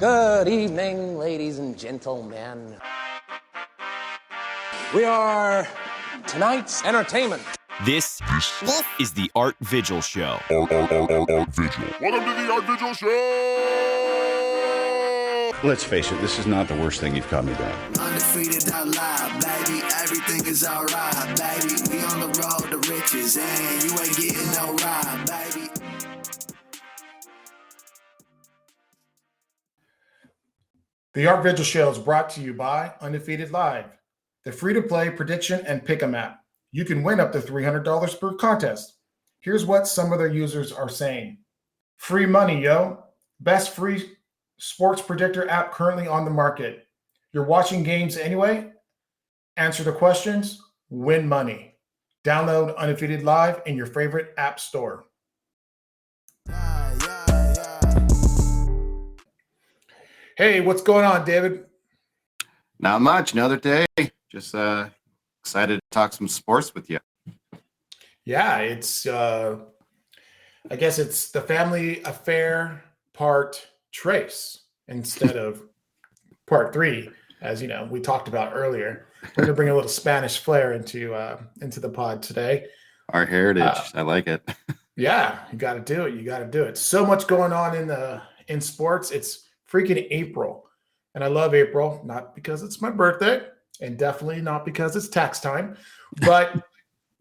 Good evening, ladies and gentlemen. We are tonight's entertainment. This is the Art Vigil Show. Art Vigil. Welcome to the Art Vigil Show! Let's face it, this is not the worst thing you've caught me doing. Undefeated out loud, baby. Everything is alright, baby. We on the road to riches, and you ain't getting no ride, baby. The Art Vigil Show is brought to you by Undefeated Live, the free-to-play prediction and pick-em app. You can win up to $300 per contest. Here's what some of their users are saying. Free money, yo. Best free sports predictor app currently on the market. You're watching games anyway? Answer the questions, win money. Download Undefeated Live in your favorite app store. Hey, what's going on, David? Not much. Another day. Just excited to talk some sports with you. Yeah, it's I guess it's the family affair part trace instead of part 3, as you know, we talked about earlier. We're gonna bring a little Spanish flair into the pod today. Our heritage. I like it. Yeah, you got to do it. You got to do it. So much going on in sports. It's freaking April, and I love April, not because it's my birthday, and definitely not because it's tax time, but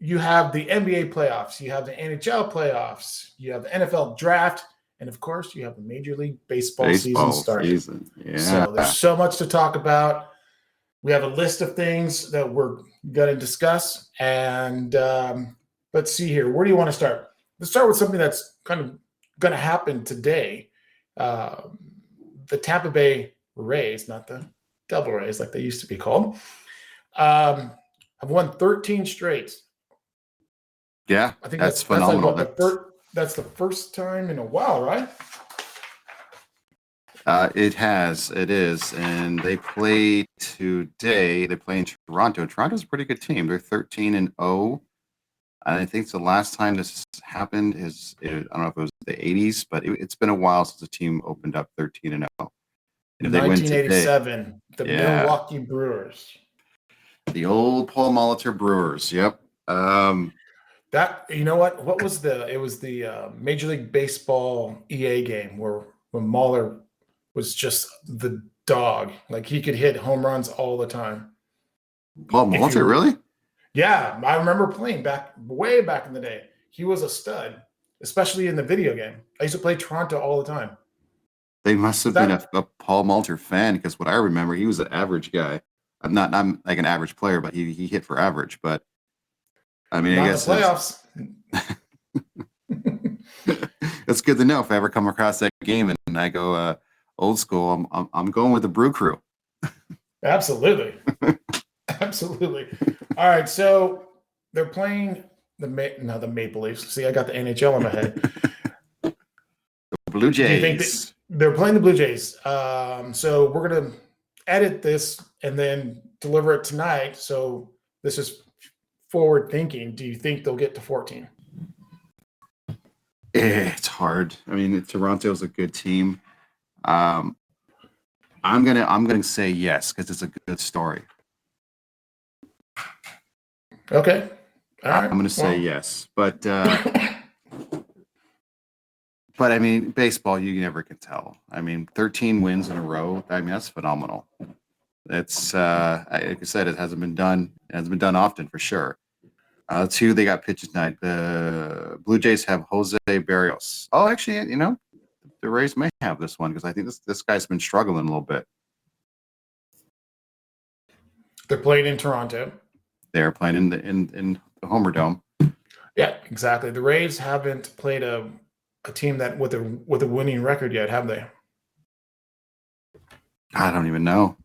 you have the NBA playoffs, you have the NHL playoffs, you have the NFL draft, and of course, you have the Major League Baseball season starting. Yeah. So there's so much to talk about. We have a list of things that we're going to discuss, and let's see here. Where do you want to start? Let's start with something that's kind of going to happen today. The Tampa Bay Rays, not the Devil Rays like they used to be called, have won 13 straight. Yeah, I think that's phenomenal. That's the first time in a while, right? It is. And they play today. They play in Toronto. Toronto's a pretty good team. They're 13-0. I think the last time this happened I don't know if it was the 80s, but it's been a while since the team opened up 13-0. And if they 1987, the Milwaukee Brewers. The old Paul Molitor Brewers. Yep. That, you know what? It was the Major League Baseball EA game when Mahler was just the dog. Like he could hit home runs all the time. Paul Molitor, really? Yeah, I remember playing way back in the day. He was a stud, especially in the video game. I used to play Toronto all the time. They must have been a Paul Molitor fan, because what I remember, he was an average guy. I'm not like an average player, but he hit for average. But I mean, I guess the playoffs. It's good to know if I ever come across that game and I go old school. I'm going with the Brew Crew. Absolutely. Absolutely. All right, so they're playing the Maple Leafs. See, I got the NHL in my head. The Blue Jays. Do you think they're playing the Blue Jays? So we're going to edit this and then deliver it tonight. So this is forward thinking. Do you think they'll get to 14? It's hard. I mean, Toronto's a good team. I'm gonna say yes because it's a good story. Okay. All right. I'm going to say yes, but I mean, baseball, you never can tell. I mean, 13 wins in a row. I mean, that's phenomenal. It's like I said, it hasn't been done. It hasn't been done often for sure. 2, they got pitches tonight. The Blue Jays have Jose Barrios. Oh, actually, you know, the Rays may have this one because I think this guy's been struggling a little bit. They're playing in Toronto. They're playing in the Homer Dome. Yeah, exactly. The Rays haven't played a team that with a winning record yet, have they? I don't even know.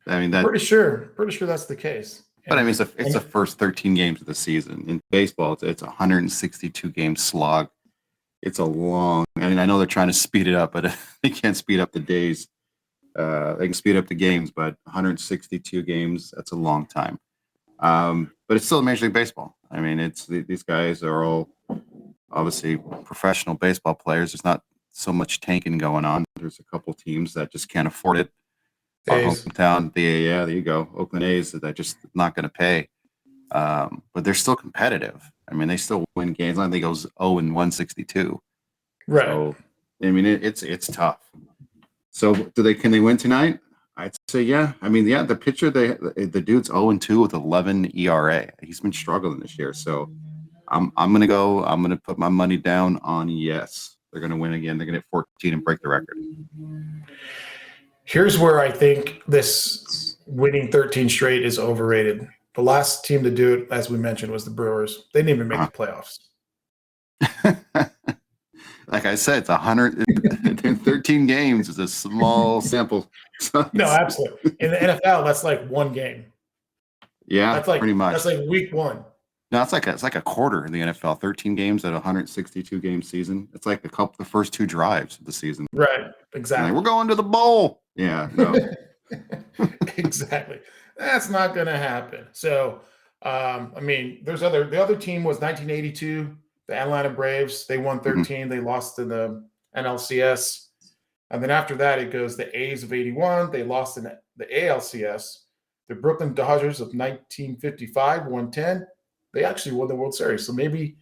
I mean, pretty sure that's the case. But I mean, it's the first 13 games of the season. In baseball, it's 162 game slog. It's a long. I mean, I know they're trying to speed it up, but they can't speed up the days. They can speed up the games, but 162 games, that's a long time. But it's still Major League Baseball. I mean, these guys are all obviously professional baseball players. There's not so much tanking going on. There's a couple teams that just can't afford it. Our A's. hometown, there you go, Oakland A's, that just not going to pay. But they're still competitive. I mean, they still win games. I think it goes 0-162. Right. So, I mean, it's tough. So, can they win tonight? I'd say yeah. I mean, yeah, the pitcher, the dude's 0-2 with 11 ERA. He's been struggling this year. So, I'm gonna put my money down on yes. They're gonna win again. They're gonna hit 14 and break the record. Here's where I think this winning 13 straight is overrated. The last team to do it, as we mentioned, was the Brewers. They didn't even make the playoffs. Like I said, it's 113 games. It's a small sample. No, absolutely. In the NFL, that's like one game. Yeah, That's like pretty much. That's like week one. No, it's like a quarter in the NFL. 13 games at a 162 game season. It's like the first two drives of the season. Right. Exactly. Like, we're going to the bowl. Yeah. No. Exactly. That's not going to happen. So, I mean, the other team was 1982, the Atlanta Braves. They won 13. They lost to the NLCS. And then after that, it goes the A's of 81. They lost in the ALCS. The Brooklyn Dodgers of 1955 won 10. They actually won the World Series. So maybe.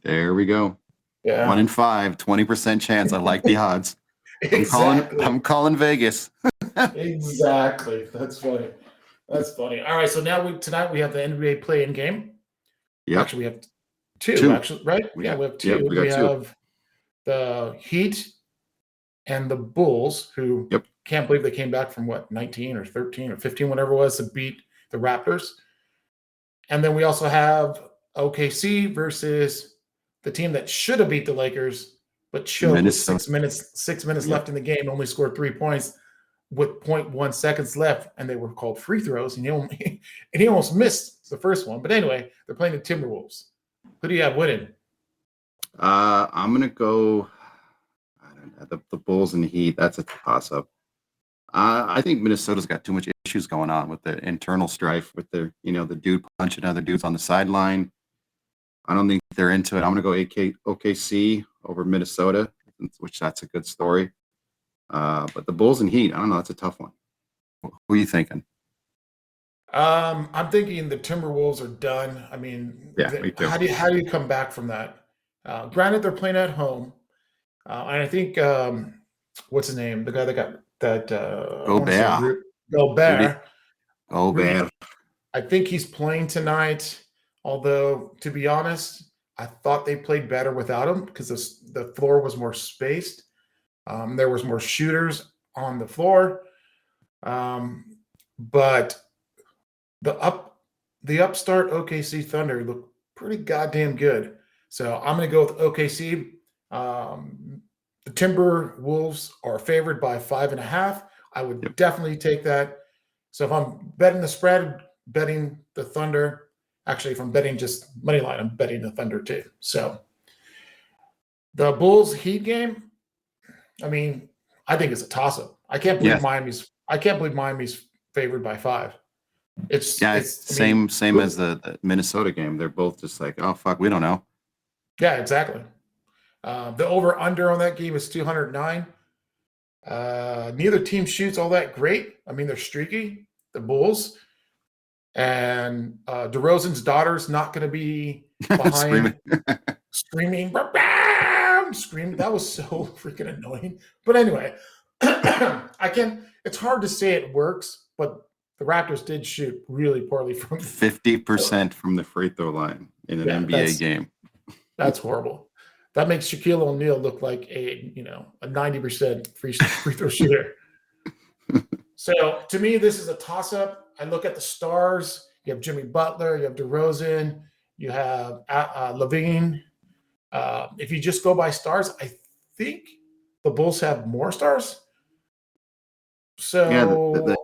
There we go. Yeah. 1 in 5, 20% chance. I like the odds. Exactly. I'm calling Vegas. Exactly. That's funny. That's funny. All right. So tonight we have the NBA play-in game. Yeah. Actually, we have two. Actually, right? We have two. Yep, we have the Heat and the Bulls, who can't believe they came back from 19 or 13 or 15, whatever it was, to beat the Raptors. And then we also have OKC versus the team that should have beat the Lakers, but choked with 6 minutes left in the game, only scored 3 points with 0.1 seconds left, and they were called free throws, and he almost missed the first one. But anyway, they're playing the Timberwolves. Who do you have winning? I'm gonna go. I don't know, the Bulls and the Heat. That's a toss-up. I think Minnesota's got too much issues going on with the internal strife, with the dude punching other dudes on the sideline. I don't think they're into it. I'm gonna go OKC over Minnesota, which that's a good story. But the Bulls and Heat, I don't know. That's a tough one. Who are you thinking? I'm thinking the Timberwolves are done. I mean, me too. How do you come back from that? Granted, they're playing at home, and I think what's his name? The guy that got that Gobert. I think he's playing tonight. Although, to be honest, I thought they played better without him because the floor was more spaced. There was more shooters on the floor, but the upstart OKC Thunder look pretty goddamn good. So I'm going to go with OKC. The Timberwolves are favored by 5.5. I would definitely take that. So if I'm betting the spread, betting the Thunder. Actually, if I'm betting just money line, I'm betting the Thunder too. So the Bulls Heat game, I mean, I think it's a toss-up. I can't believe Miami's favored by 5. It's same as the Minnesota game. They're both just like, oh fuck, we don't know. Yeah, exactly. The over/under on that game is 209. Neither team shoots all that great. I mean, they're streaky, the Bulls. And DeRozan's daughter's not going to be behind screaming. That was so freaking annoying. But anyway, it's hard to say it works, but the Raptors did shoot really poorly from 50% from the free throw line in an NBA game. That's horrible. That makes Shaquille O'Neal look like a 90% free throw shooter. So to me, this is a toss-up. I look at the stars. You have Jimmy Butler. You have DeRozan. You have Levine. If you just go by stars, I think the Bulls have more stars. So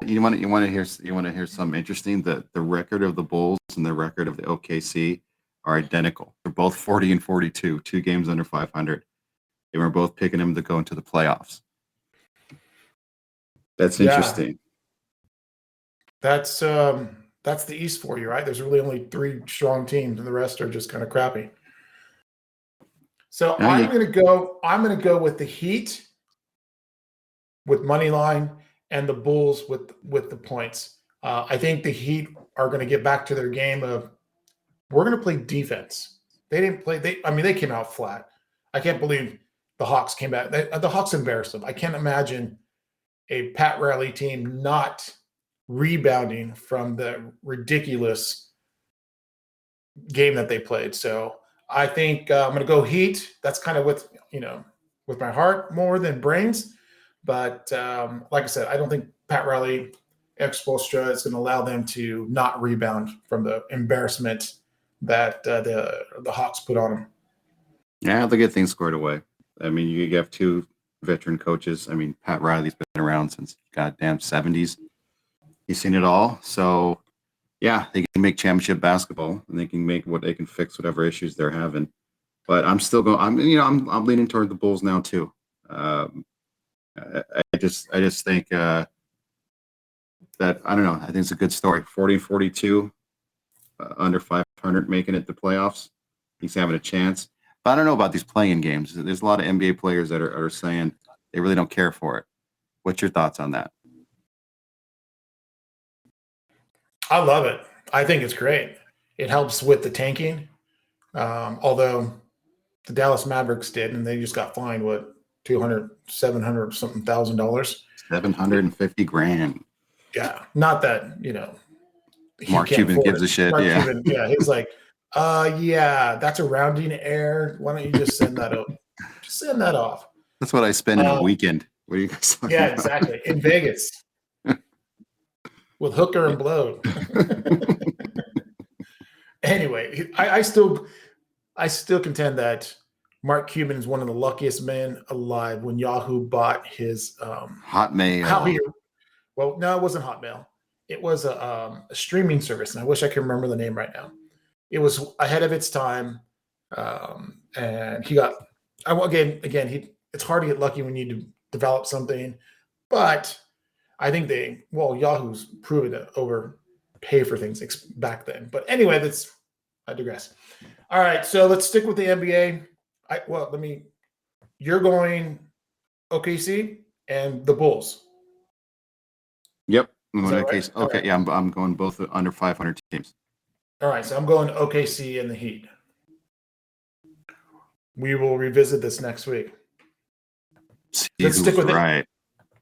you want to hear something interesting? The record of the Bulls and the record of the OKC are identical. They're both 40 and 42, 2 games under 500. They were both picking them to go into the playoffs. That's interesting. That's the East for you, right? There's really only 3 strong teams, and the rest are just kind of crappy. So No, I'm gonna go with the Heat with money line and the Bulls with the points. I think the Heat are going to get back to their game of we're going to play defense. They didn't play. They came out flat. I can't believe the Hawks came back. The Hawks embarrassed them. I can't imagine a Pat Riley team not rebounding from the ridiculous game that they played. So I think I'm going to go Heat. That's kind of with my heart more than brains. But like I said, I don't think Pat Riley, ex-Spoelstra, is going to allow them to not rebound from the embarrassment that the Hawks put on them. Yeah, they'll get things squared away. I mean, you have two veteran coaches. I mean, Pat Riley's been around since goddamn 70s. He's seen it all. So, yeah, they can make championship basketball, and they can fix whatever issues they're having. But I'm still going. I'm leaning toward the Bulls now too. I just think that I don't know. I think it's a good story. 40-42, under 500, making it to playoffs. He's having a chance. But I don't know about these playing games. There's a lot of NBA players that are saying they really don't care for it. What's your thoughts on that? I love it. I think it's great. It helps with the tanking. Although the Dallas Mavericks did, and they just got fined, what, $200, $700 something $1,000. $750,000. Yeah. Not that, Mark Cuban gives a shit. Mark Yeah. Cuban, yeah. He's like, yeah, that's a rounding error. Why don't you just send that out? Just send that off. That's what I spend in a weekend. What are you guys talking about? Exactly. In Vegas. With hooker and blow. Anyway, I still contend that Mark Cuban is one of the luckiest men alive when Yahoo bought his Hotmail. Well, no, it wasn't Hotmail. It was a streaming service, and I wish I could remember the name right now. It was ahead of its time, and he got. It's hard to get lucky when you develop something, but I think Yahoo's proven to overpay for things back then. But anyway, I digress. All right, so let's stick with the NBA. You're going OKC and the Bulls. Yep. I'm going right? OKC. Okay, right. Yeah, I'm going both under 500 teams. All right, so I'm going OKC and the Heat. We will revisit this next week. Let's stick with it.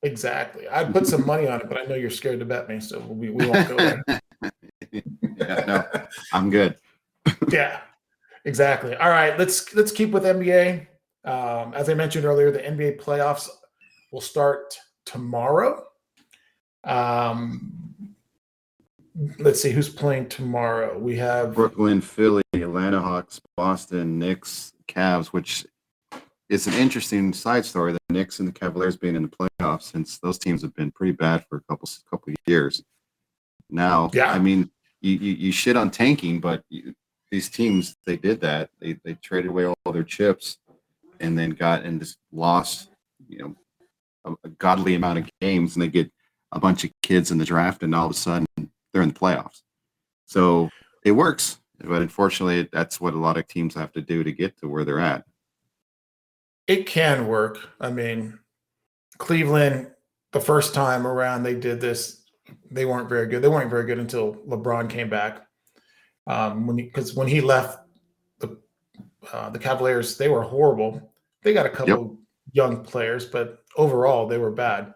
Exactly. I'd put some money on it, but I know you're scared to bet me, so we won't go there. Yeah, no, I'm good. Yeah, exactly. All right, let's keep with NBA. As I mentioned earlier, the NBA playoffs will start tomorrow. Let's see who's playing tomorrow. We have Brooklyn, Philly, Atlanta Hawks, Boston, Knicks, Cavs, which is an interesting side story. The Knicks and the Cavaliers being in the playoffs, since those teams have been pretty bad for a couple of years. Now, yeah. I mean, you shit on tanking, but these teams, they did that. They traded away all their chips and then got and just lost, a godly amount of games, and they get a bunch of kids in the draft, and all of a sudden they're in the playoffs. So it works, but unfortunately, that's what a lot of teams have to do to get to where they're at. It can work. I mean, Cleveland, the first time around they did this, they weren't very good. They weren't very good until LeBron came back. Because when he left the Cavaliers, they were horrible. They got a couple young players, but overall they were bad.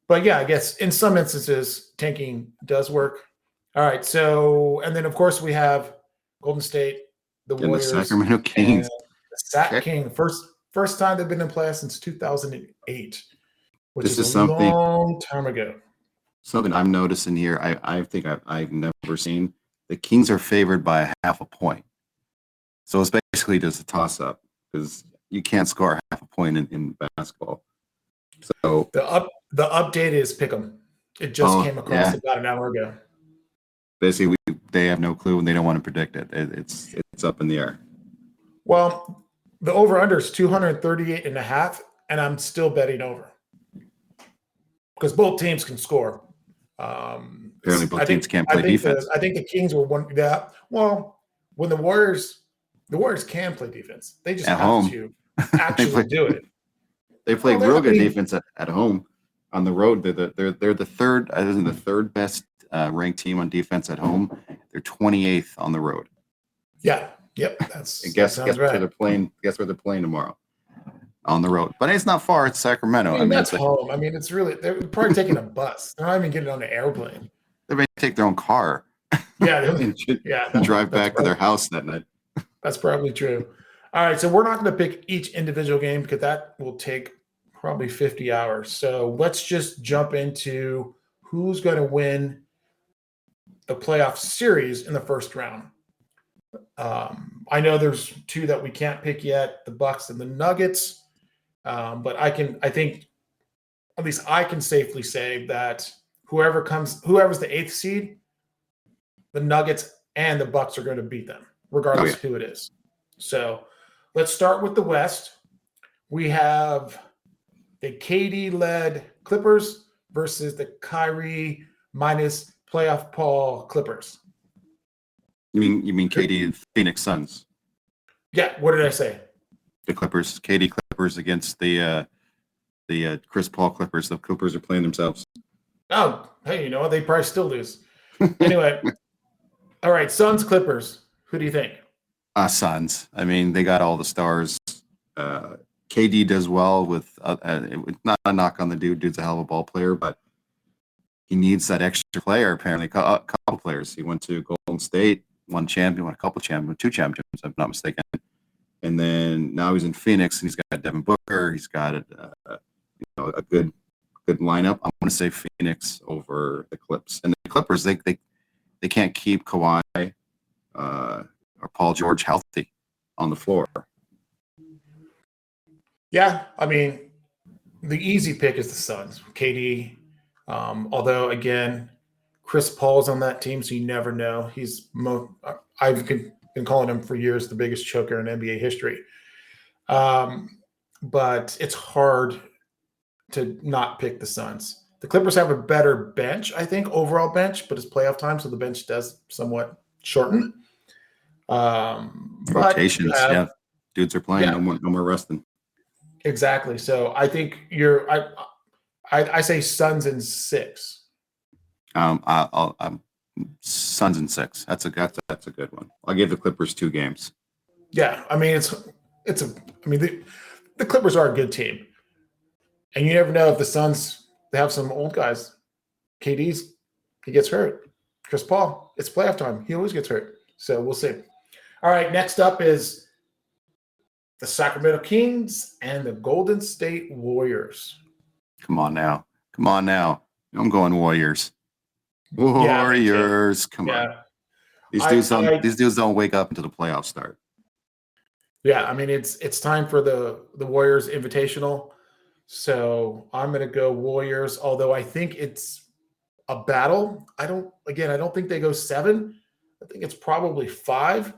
But yeah, I guess in some instances tanking does work. All right, so and then of course we have Golden State, the Warriors, the Sacramento Kings. The Sac King, first time they've been in playoffs since 2008, which is a long time ago. Something I'm noticing here, I think I've never seen. The Kings are favored by half a point. So it's basically just a toss-up because you can't score half a point in basketball. So the update is pick'em. It just came across about an hour ago. Basically, they have no clue and they don't want to predict it. It's up in the air. Well, the over-under is 238.5, and I'm still betting over because both teams can score. Apparently, both teams can't play defense. I think the Kings were one. Yeah. Well, when the Warriors The Warriors can play defense. They just At have home. to actually do it. They play Well, real I good mean- defense at home. On the road, they're the third. Isn't the third best ranked team on defense at home? They're 28th on the road. Yeah. Yep. And That guess sounds where right. they're playing? Guess where they're playing tomorrow? On the road, but it's not far. It's Sacramento. I mean, that's it's like, home. I mean, it's really, they're probably taking a bus. They're not even getting on an airplane. they may take their own car Yeah. and Yeah. drive that's back to their probably- house that night. That's probably true. All right. So we're not going to pick each individual game because that will take probably 50 hours. So let's just jump into who's going to win the playoff series in the first round. I know there's two that we can't pick yet, the Bucks and the Nuggets. But I think at least I can safely say that whoever's the 8th seed, the Nuggets and the Bucks are going to beat them, regardless of who it is. So let's start with the West. We have the KD-led Clippers versus the Kyrie minus playoff Paul Clippers. You mean KD and Phoenix Suns? Yeah, what did I say? The Clippers, KD Clippers against the Chris Paul Clippers. The Clippers are playing themselves. Oh, hey, you know what? They probably still lose. Anyway, all right, Suns Clippers. Who do you think? Suns. I mean, they got all the stars. KD does well with not a knock on the dude. Dude's a hell of a ball player, but he needs that extra player. Apparently, a couple players. He went to Golden State, won a couple champions, 2 champions, if I'm not mistaken. And then now he's in Phoenix, and he's got Devin Booker. He's got a good lineup. I want to say Phoenix over the Clips. And the Clippers, they can't keep Kawhi or Paul George healthy on the floor. Yeah, I mean, the easy pick is the Suns. KD, although again, Chris Paul's on that team, so you never know. I've been calling him for years the biggest choker in NBA history. But it's hard to not pick the Suns. The Clippers have a better bench, I think, overall bench, but it's playoff time, so the bench does somewhat shorten. Rotations, yeah. Dudes are playing. Yeah. No more resting. Exactly. So I think I say Suns in 6. I'm Suns in 6. That's a good one. I'll give the Clippers 2 games. Yeah, I mean the Clippers are a good team, and you never know if the Suns, they have some old guys. He gets hurt. Chris Paul, it's playoff time. He always gets hurt. So we'll see. All right, next up is the Sacramento Kings and the Golden State Warriors. Come on now. I'm going Warriors. Warriors. Come on. These dudes don't wake up until the playoffs start. Yeah, I mean it's time for the Warriors Invitational. So I'm going to go Warriors, although I think it's a battle. I don't think they go 7. I think it's probably 5.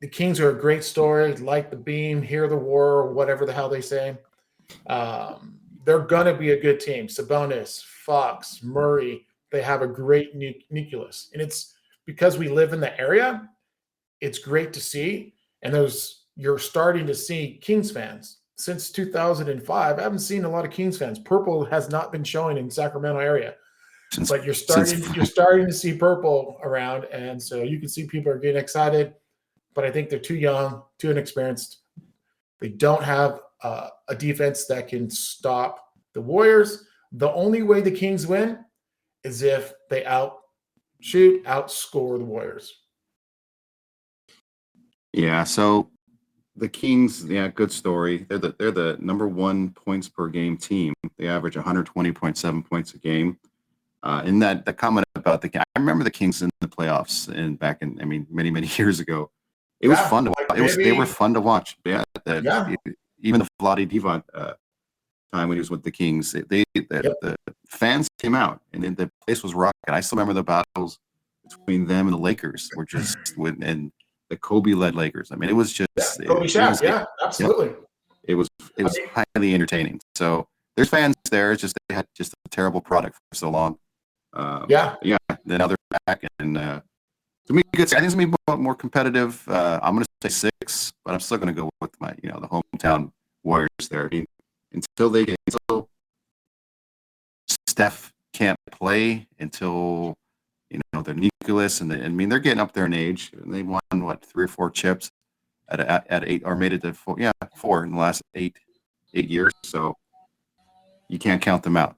The Kings are a great story. Light the beam, hear the war, whatever the hell they say. They're going to be a good team. Sabonis, Fox, Murray, they have a great nucleus. And it's because we live in the area, it's great to see. And you're starting to see Kings fans. Since 2005, I haven't seen a lot of Kings fans. Purple has not been showing in Sacramento area. But you're starting to see purple around, and so you can see people are getting excited. But I think they're too young, too inexperienced. They don't have a defense that can stop the Warriors. The only way the Kings win is if they outscore the Warriors. Yeah, so the Kings, good story. They're the number 1 points per game team. They average 120.7 points a game. In the comment about I remember the Kings in the playoffs back in many years ago. It was fun to watch. They were fun to watch. Yeah, even the Vlade Divac time when he was with the Kings, the fans came out and then the place was rocking. I still remember the battles between them and the Lakers were just and the Kobe-led Lakers. I mean, it was just Kobe Shaq. Absolutely. It was highly entertaining. So there's fans there. It's just they had just a terrible product for so long. Then now they're back, and To me, good. I think it's gonna be more competitive. I'm gonna say 6, but I'm still gonna go with my, the hometown Warriors there. I mean, until Steph can't play, until they're nucleus, and I mean they're getting up there in age. And they won 3 or 4 chips at 8, or made it to 4. Yeah, 4 in the last 8 years. So you can't count them out.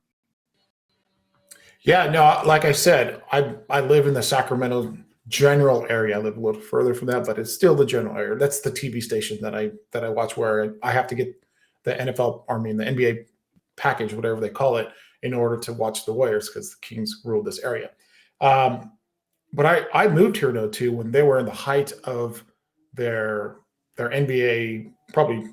Yeah, no, like I said, I live in the Sacramento general area. I live a little further from that, but it's still the general area. That's the TV station that I watch, where I have to get the NFL, I mean the NBA package, whatever they call it, in order to watch the Warriors, because the Kings ruled this area. But I moved here in 02 when they were in the height of their NBA, probably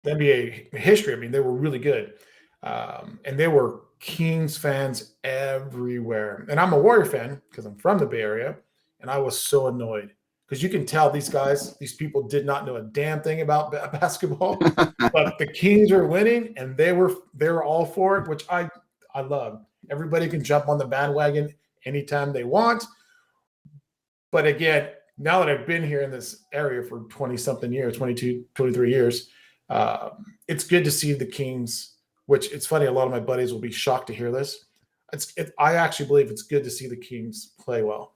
the NBA history. I mean, they were really good. And they were Kings fans everywhere. And I'm a Warrior fan because I'm from the Bay Area. And I was so annoyed because you can tell these people did not know a damn thing about basketball, but the Kings were winning and they were all for it, which I love. Everybody can jump on the bandwagon anytime they want. But again, now that I've been here in this area for 20 something years, 22, 23 years, it's good to see the Kings, which it's funny. A lot of my buddies will be shocked to hear this. I actually believe it's good to see the Kings play well.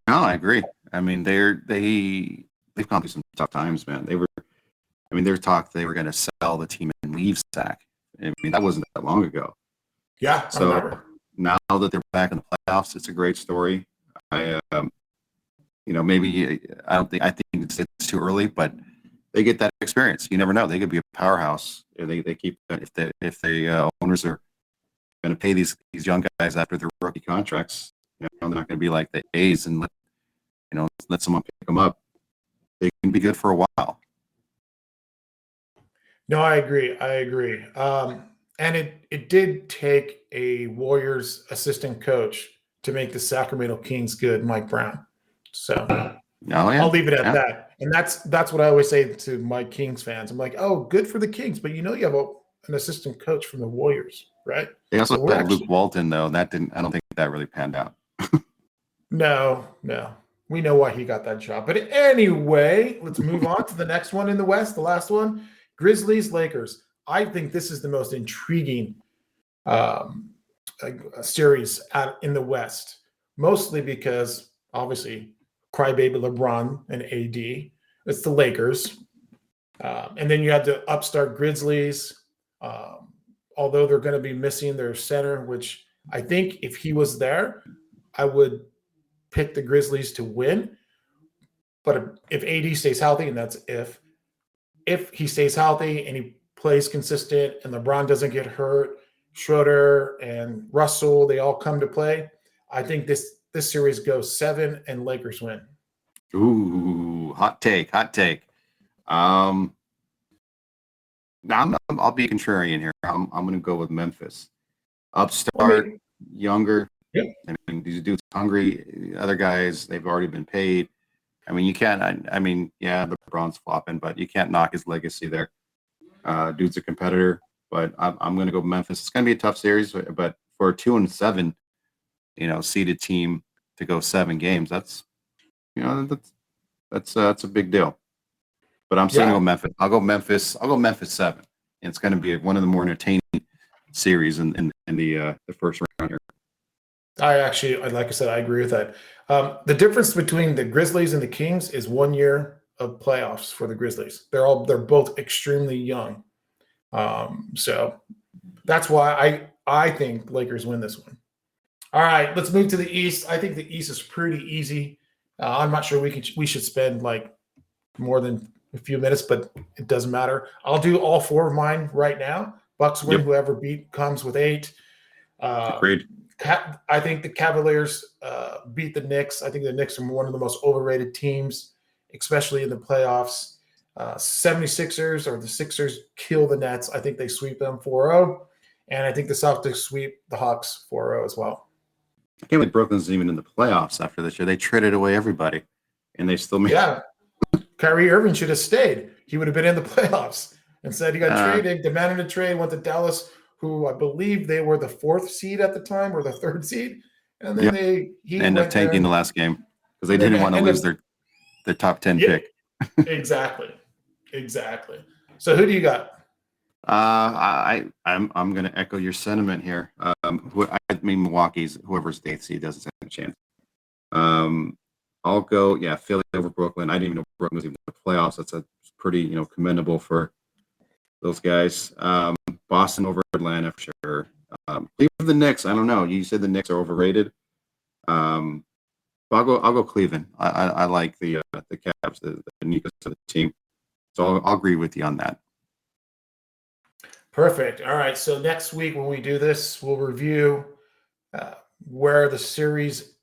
No, I agree. I mean, they've gone through some tough times, man. There's talk they were going to sell the team and leave Sac. I mean, that wasn't that long ago. Yeah. So now that they're back in the playoffs, it's a great story. I think it's too early, but they get that experience. You never know; they could be a powerhouse. They keep if the owners are going to pay these young guys after their rookie contracts. They're not going to be like the A's and let someone pick them up. They can be good for a while. No, I agree. And it did take a Warriors assistant coach to make the Sacramento Kings good, Mike Brown. So I'll leave it at that. And that's what I always say to my Kings fans. I'm like, oh, good for the Kings, but you have an assistant coach from the Warriors, right? They also had Luke Walton, though. I don't think that really panned out. No. We know why he got that job. But anyway, let's move on to the next one in the West, the last one. Grizzlies, Lakers. I think this is the most intriguing series in the West, mostly because, obviously, crybaby LeBron and AD. It's the Lakers. And then you have the upstart Grizzlies, although they're going to be missing their center, which I think if he was there, I would pick the Grizzlies to win. But if AD stays healthy, and that's if he stays healthy and he plays consistent and LeBron doesn't get hurt, Schroeder and Russell, they all come to play, I think this series goes 7 and Lakers win. Ooh, hot take. I'll be contrarian here. I'm going to go with Memphis. Upstart, younger. Yep. I mean, these dudes hungry. Other guys, they've already been paid. I mean, you can't. LeBron's flopping, but you can't knock his legacy there. Dude's a competitor, but I'm going to go Memphis. It's going to be a tough series, but for a 2-7, seeded team to go 7 games, that's a big deal. But I'm still going to go Memphis. I'll go Memphis 7. And it's going to be one of the more entertaining series in the first round here. I actually, like I said, I agree with that. The difference between the Grizzlies and the Kings is 1 year of playoffs for the Grizzlies. They're both extremely young. So that's why I think Lakers win this one. All right, let's move to the East. I think the East is pretty easy. I'm not sure we should spend like more than a few minutes, but it doesn't matter. I'll do all 4 of mine right now. Bucks win. Yep. Whoever comes with 8. Agreed. I think the Cavaliers beat the Knicks. I think the Knicks are one of the most overrated teams, especially in the playoffs. 76ers or the Sixers kill the Nets. I think they sweep them 4-0. And I think the Celtics sweep the Hawks 4-0 as well. I can't believe Brooklyn's even in the playoffs after this year. They traded away everybody, and they still made. Yeah, Kyrie Irving should have stayed. He would have been in the playoffs. Instead, he got traded, demanded a trade, went to Dallas, who I believe they were the 4th seed at the time or the 3rd seed, And then Yep. he End up went there tanking the and last game because they then didn't want to end lose up their top 10 yeah, pick. exactly. So who do you got? I'm going to echo your sentiment here. I mean, Milwaukee's whoever's the 8th seed doesn't stand a chance. I'll go, Philly over Brooklyn. I didn't even know Brooklyn was even in the playoffs. That's a pretty, commendable for those guys. Boston over Atlanta for sure. Even the Knicks, I don't know. You said the Knicks are overrated. I'll go Cleveland. I like the Cavs, the nucleus of the team. So I'll agree with you on that. Perfect. All right. So next week when we do this, we'll review where the series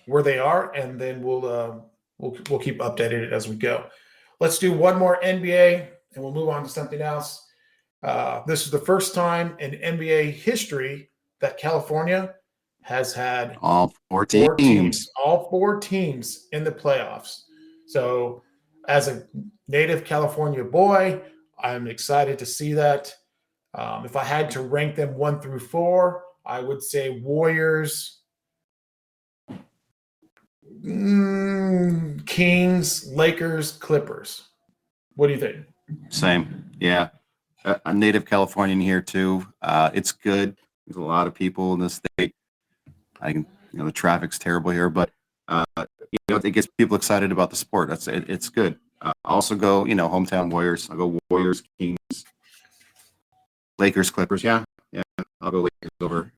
where they are, and then we'll keep updated as we go. Let's do one more NBA, and we'll move on to something else. This is the first time in NBA history that California has had all four teams. All four teams in the playoffs. So as a native California boy, I'm excited to see that. If I had to rank them 1 through 4, I would say Warriors, Kings, Lakers, Clippers. What do you think? Same. Yeah. A native Californian here too. It's good. There's a lot of people in this state. The traffic's terrible here, but it gets people excited about the sport. It's good. Also go, hometown Warriors. I'll go Warriors, Kings, Lakers, Clippers. Yeah. I'll go Lakers over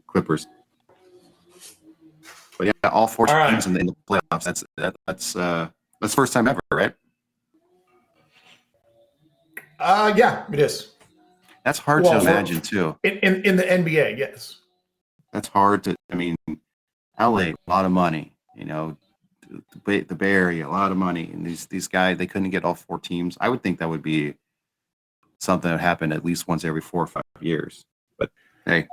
Clippers. But all four teams in the playoffs. That's the first time ever, right? Yeah, it is. That's hard to imagine too. In the NBA, yes. That's hard to. I mean, LA, a lot of money. The Bay Area, a lot of money, and these guys, they couldn't get all four teams. I would think that would be something that happened at least once every 4 or 5 years. But hey,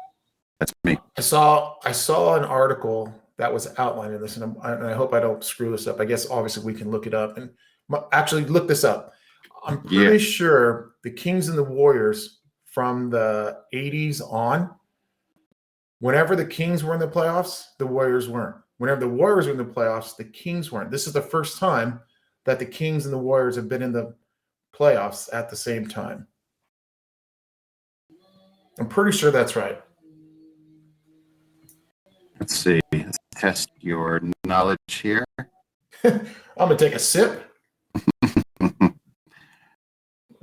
that's me. I saw an article that was outlining this, and I hope I don't screw this up. I guess obviously we can look it up and actually look this up. I'm pretty sure the Kings and the Warriors from the 80s on, whenever the Kings were in the playoffs, the Warriors weren't. Whenever the Warriors were in the playoffs, the Kings weren't. This is the first time that the Kings and the Warriors have been in the playoffs at the same time. I'm pretty sure that's right. Let's see. Let's test your knowledge here. I'm going to take a sip.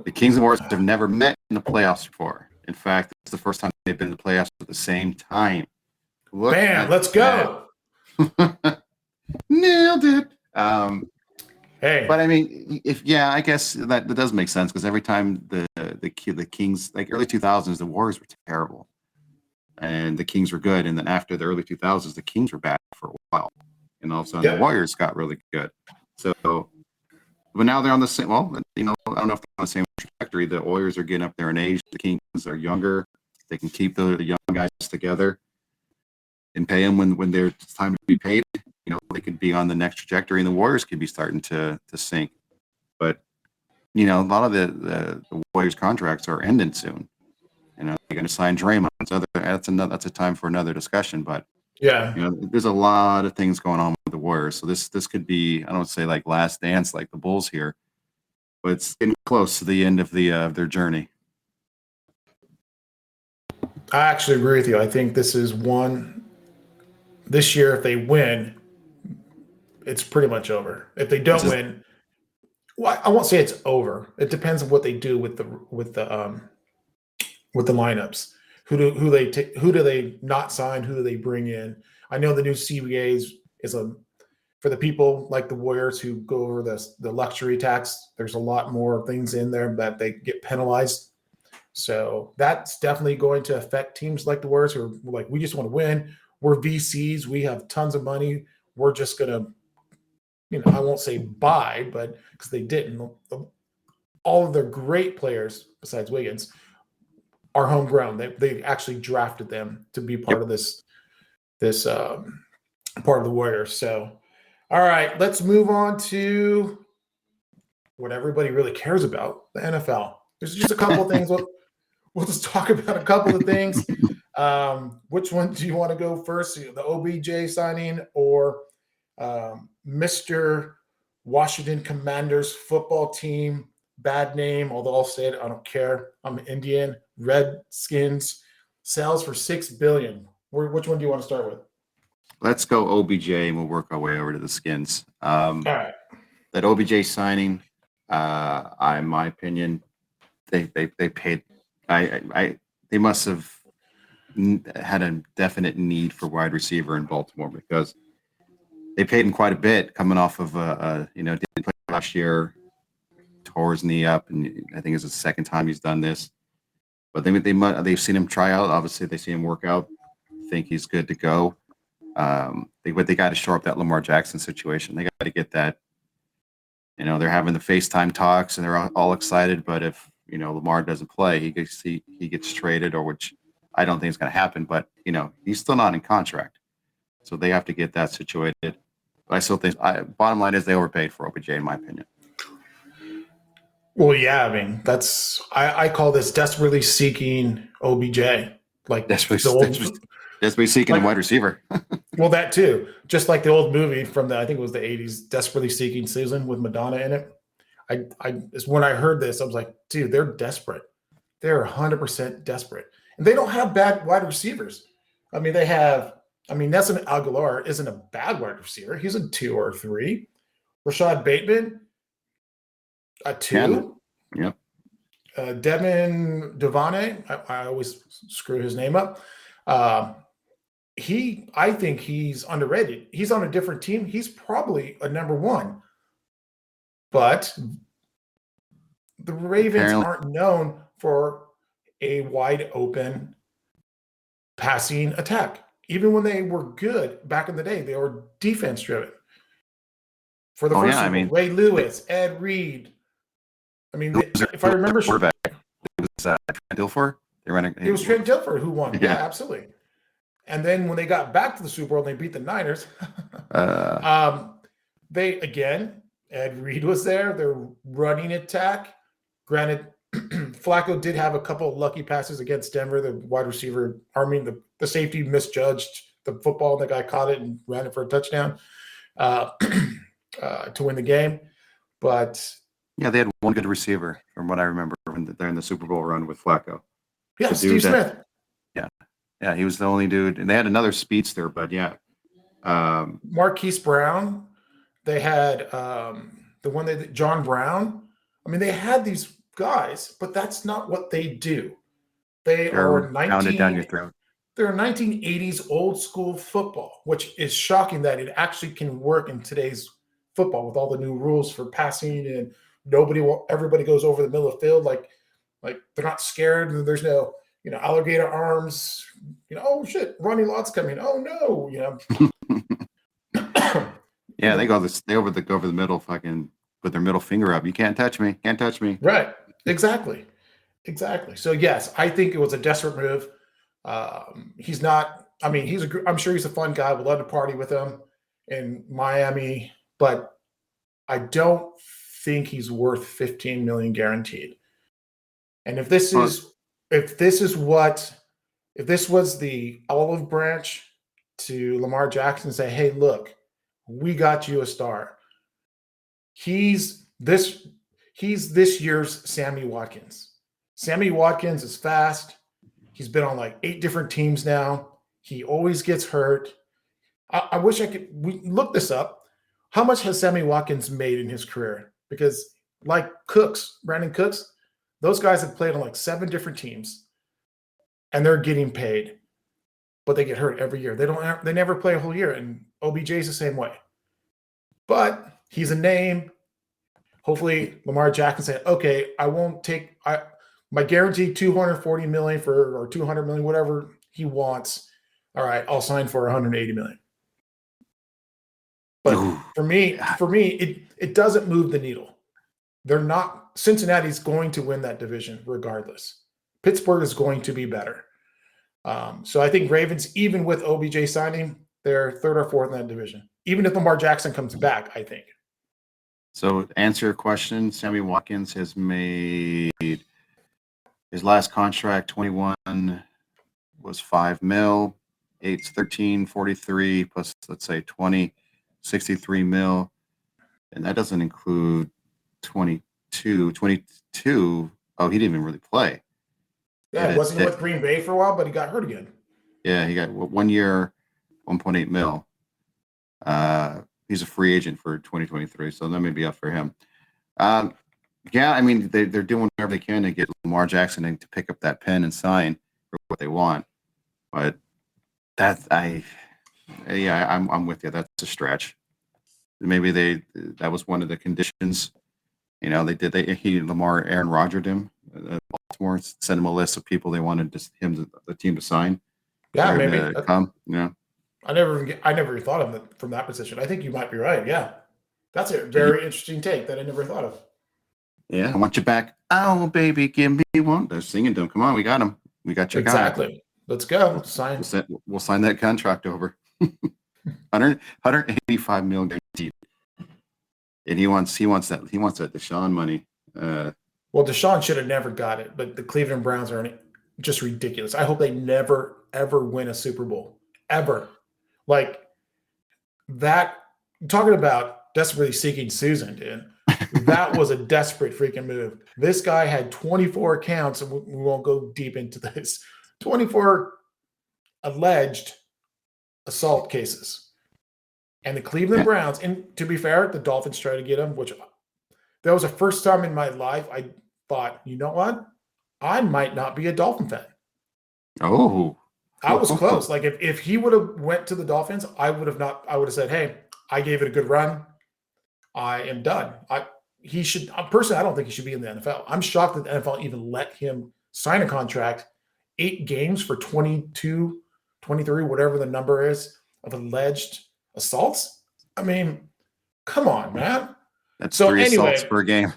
The Kings and Warriors have never met in the playoffs before. In fact, it's the first time they've been in the playoffs at the same time. Bam, let's go. Nailed it. Hey. But I mean, I guess that does make sense because every time the Kings, like early 2000s, the Warriors were terrible. And the Kings were good. And then after the early 2000s, the Kings were bad for a while. And all of a sudden, the Warriors got really good. So, but now they're on the same, I don't know if they're on the same trajectory. The Warriors are getting up there in age. The Kings are younger. They can keep the young guys together and pay them when it's time to be paid. They could be on the next trajectory, and the Warriors could be starting to sink. But, a lot of the Warriors contracts are ending soon. They're going to sign Draymond. That's a time for another discussion. But there's a lot of things going on with the Warriors. So this could be, I don't say like last dance like the Bulls here, but it's getting close to the end of their journey. I actually agree with you. I think this is this year. If they win, it's pretty much over. If they don't win, well, I won't say it's over. It depends on what they do with the lineups. Who do they not sign? Who do they bring in? I know the new CBA is for the people like the Warriors who go over the luxury tax. There's a lot more things in there that they get penalized. So that's definitely going to affect teams like the Warriors who are like, we just want to win. We're VCs. We have tons of money. We're just going to, I won't say buy, but because they didn't. All of their great players, besides Wiggins, are homegrown. They actually drafted them to be part of this part of the Warriors. So, all right, let's move on to what everybody really cares about, the NFL. There's just a couple of things. We'll just talk about a couple of things. Which one do you want to go first? The OBJ signing or Mr. Washington Commanders football team? Bad name, although I'll say it, I don't care. I'm Indian. Redskins sells for $6 billion. Which one do you want to start with? Let's go OBJ, and we'll work our way over to the Skins. All right. That OBJ signing, in my opinion, they paid. They must have had a definite need for wide receiver in Baltimore because they paid him quite a bit coming off of didn't play last year, tore his knee up, and I think it's the second time he's done this. But they've seen him try out. Obviously, they see him work out. Think he's good to go. They got to shore up that Lamar Jackson situation. They got to get that. They're having the FaceTime talks and they're all excited. But if Lamar doesn't play, he gets traded, or which I don't think is going to happen. But he's still not in contract, so they have to get that situated. But I still think bottom line is they overpaid for OBJ, in my opinion. Well, yeah, I mean I call this desperately seeking OBJ, like desperately seeking a wide receiver. Well, that too. Just like the old movie from I think it was the 80s, Desperately Seeking Susan with Madonna in it. When I heard this, I was like, dude, they're desperate. They're 100% desperate. And they don't have bad wide receivers. I mean, Nelson Aguilar isn't a bad wide receiver. He's a 2 or 3. Rashad Bateman, a 2. Yep. Devin Devane, I always screw his name up. I think he's underrated. He's on a different team. He's probably a number 1. But the Ravens aren't known for a wide open passing attack. Even when they were good back in the day, they were defense driven. For the first one, Ray Lewis, Ed Reed. I mean, if I remember, it was Trent Dilfer. It was Trent Dilfer who won. Yeah, absolutely. And then when they got back to the Super Bowl and they beat the Niners, Ed Reed was there. Their running attack. Granted, Flacco did have a couple of lucky passes against Denver. The wide receiver, the safety misjudged the football. The guy caught it and ran it for a touchdown to win the game. But yeah, they had one good receiver from what I remember they're in the Super Bowl run with Flacco. Yeah, Steve Smith. Yeah, he was the only dude. And they had another speedster, but yeah. Marquise Brown. They had John Brown. I mean, they had these guys, but that's not what they do. They're pounded down your throat. They're 1980s old school football, which is shocking that it actually can work in today's football with all the new rules for passing and everybody goes over the middle of the field like they're not scared and there's no alligator arms, oh shit, Ronnie Lott's coming, oh no, Yeah, they go over the middle, fucking put their middle finger up. You can't touch me. Right. Exactly. So yes, I think it was a desperate move. He's not. I mean, I'm sure he's a fun guy. Would love to party with him in Miami, but I don't think he's worth $15 million guaranteed. And if this was the olive branch to Lamar Jackson, say, hey, look, we got you a star. He's this year's Sammy Watkins. Sammy Watkins is fast. He's been on like 8 different teams now. He always gets hurt. I wish we look this up. How much has Sammy Watkins made in his career? Because like Brandon Cooks, those guys have played on like 7 different teams and they're getting paid, but they get hurt every year. They never play a whole year, and OBJ is the same way. But he's a name. Hopefully Lamar Jackson said, okay, I won't take my guaranteed $240 million or $200 million, whatever he wants. All right, I'll sign for $180 million. But for me, it doesn't move the needle. Cincinnati's going to win that division regardless. Pittsburgh is going to be better. So I think Ravens, even with OBJ signing, they're 3rd or 4th in that division. Even if Lamar Jackson comes back, I think. So to answer your question, Sammy Watkins has made his last contract 21 was 5 mil. 8's 13, 43 plus, let's say 20, 63 mil. And that doesn't include 22. Oh, he didn't even really play. Yeah, wasn't he with Green Bay for a while, but he got hurt again. Yeah, he got 1 year, 1.8 mil. He's a free agent for 2023, so that may be up for him. Yeah, I mean, they're doing whatever they can to get Lamar Jackson to pick up that pen and sign for what they want. But I'm with you. That's a stretch. Maybe that was one of the conditions. You know, Lamar Aaron Rodgered him. Baltimore sent him a list of people they wanted the team to sign. Yeah, maybe come. Yeah. I never thought of it from that position. I think you might be right. Yeah, that's a very interesting take that I never thought of. Yeah, I want you back. Oh, baby, give me one. They're singing to him. Come on, we got him. We got your guy. Exactly. Let's go. Sign. We'll sign that contract over. 185 million guaranteed. And he wants that Deshaun money. Well, Deshaun should have never got it, but the Cleveland Browns are just ridiculous. I hope they never, ever win a Super Bowl. Ever. Like that, talking about desperately seeking Susan, dude. That was a desperate freaking move. This guy had 24 accounts, and we won't go deep into this. 24 alleged assault cases. And the Cleveland Browns, and to be fair, the Dolphins tried to get him, which that was the first time in my life I thought, you know what? I might not be a Dolphin fan. Oh. I was close. Like if he would have went to the Dolphins, I would have said, hey, I gave it a good run. I am done. He should personally, I don't think he should be in the NFL. I'm shocked that the NFL even let him sign a contract, 8 games for 22, 23, whatever the number is, of alleged assaults. I mean, come on, man. That's 3 assaults per game.